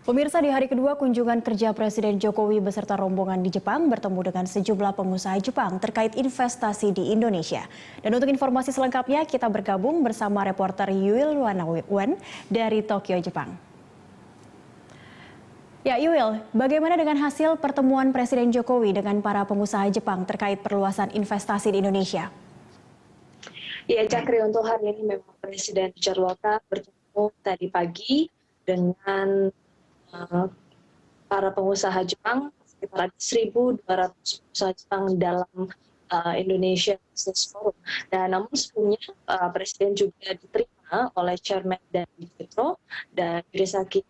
Pemirsa, di hari kedua kunjungan kerja Presiden Jokowi beserta rombongan di Jepang bertemu dengan sejumlah pengusaha Jepang terkait investasi di Indonesia. Dan untuk informasi selengkapnya kita bergabung bersama reporter Yuil Wanawen dari Tokyo, Jepang. Ya Yuil, bagaimana dengan hasil pertemuan Presiden Jokowi dengan para pengusaha Jepang terkait perluasan investasi di Indonesia? Ya, Cakri, untuk hari ini memang Presiden dijadwalkan bertemu tadi pagi dengan para pengusaha Jepang, sekitar 1.200 pengusaha Jepang dalam Indonesia Business Forum. Dan namun sebelumnya Presiden juga diterima oleh Chairman dari Petro dan Yurisaki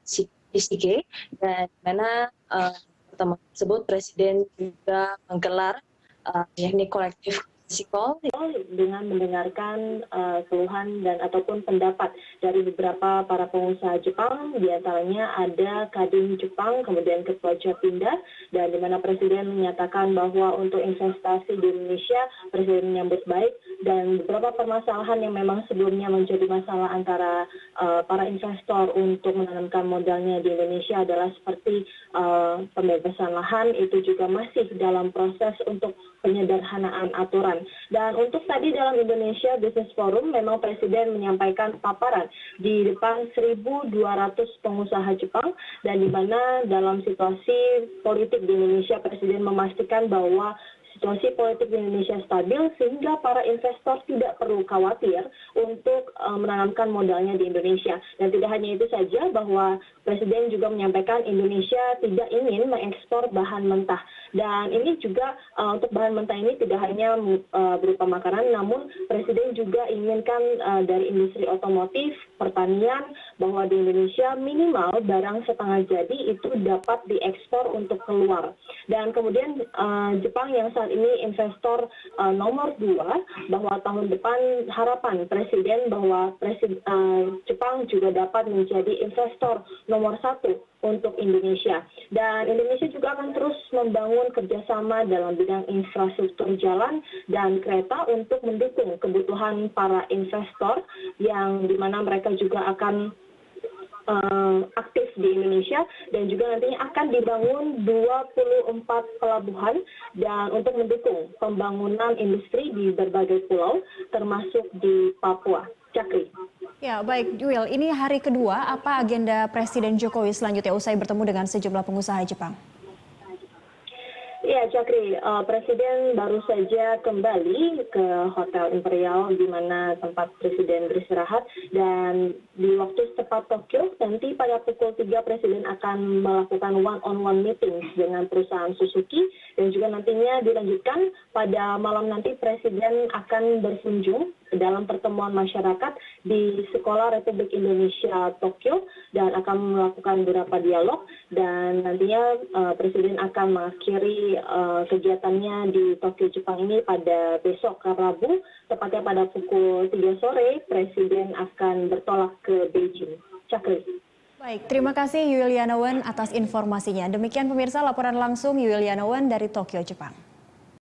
Ishige, dan di mana pertemuan tersebut Presiden juga menggelar yakni kolektif call dengan mendengarkan keluhan dan ataupun pendapat dari beberapa para pengusaha Jepang, diantaranya ada Kadin Jepang, kemudian Ketua Japinda, dan di mana Presiden menyatakan bahwa untuk investasi di Indonesia Presiden menyambut baik, dan beberapa permasalahan yang memang sebelumnya menjadi masalah antara para investor untuk menanamkan modalnya di Indonesia adalah seperti pembebasan lahan, itu juga masih dalam proses untuk penyederhanaan aturan. Dan untuk tadi dalam Indonesia Business Forum memang Presiden menyampaikan paparan di depan 1.200 pengusaha Jepang, dan di mana dalam situasi politik di Indonesia Presiden memastikan bahwa situasi politik di Indonesia stabil sehingga para investor tidak perlu khawatir untuk menanamkan modalnya di Indonesia. Dan tidak hanya itu saja, bahwa Presiden juga menyampaikan Indonesia tidak ingin mengekspor bahan mentah. Dan ini juga untuk bahan mentah ini tidak hanya berupa makanan, namun Presiden juga inginkan dari industri otomotif, pertanian, bahwa di Indonesia minimal barang setengah jadi itu dapat diekspor untuk keluar. Dan kemudian Jepang yang saat ini investor nomor 2, bahwa tahun depan harapan Presiden bahwa Jepang juga dapat menjadi investor nomor 1 untuk Indonesia. Dan Indonesia juga akan terus membangun kerjasama dalam bidang infrastruktur jalan dan kereta untuk mendukung kebutuhan para investor, yang dimana mereka juga akan aktif di Indonesia, dan juga nantinya akan dibangun 24 pelabuhan dan untuk mendukung pembangunan industri di berbagai pulau termasuk di Papua. Cakri. Ya, baik Yuil, ini hari kedua, apa agenda Presiden Jokowi selanjutnya usai bertemu dengan sejumlah pengusaha Jepang? Ya, Cakri, Presiden baru saja kembali ke Hotel Imperial di mana tempat Presiden beristirahat, dan di waktu setepat Tokyo nanti pada pukul 3 Presiden akan melakukan one-on-one meeting dengan perusahaan Suzuki, dan juga nantinya dilanjutkan pada malam nanti Presiden akan berkunjung dalam pertemuan masyarakat di Sekolah Republik Indonesia Tokyo dan akan melakukan beberapa dialog, dan nantinya Presiden akan mengakhiri kegiatannya di Tokyo, Jepang ini pada besok Rabu, tepatnya pada pukul 3 sore Presiden akan bertolak ke Beijing. Cakri. Baik, terima kasih Yuil Wanawen atas informasinya. Demikian pemirsa laporan langsung Yuil Wanawen dari Tokyo, Jepang.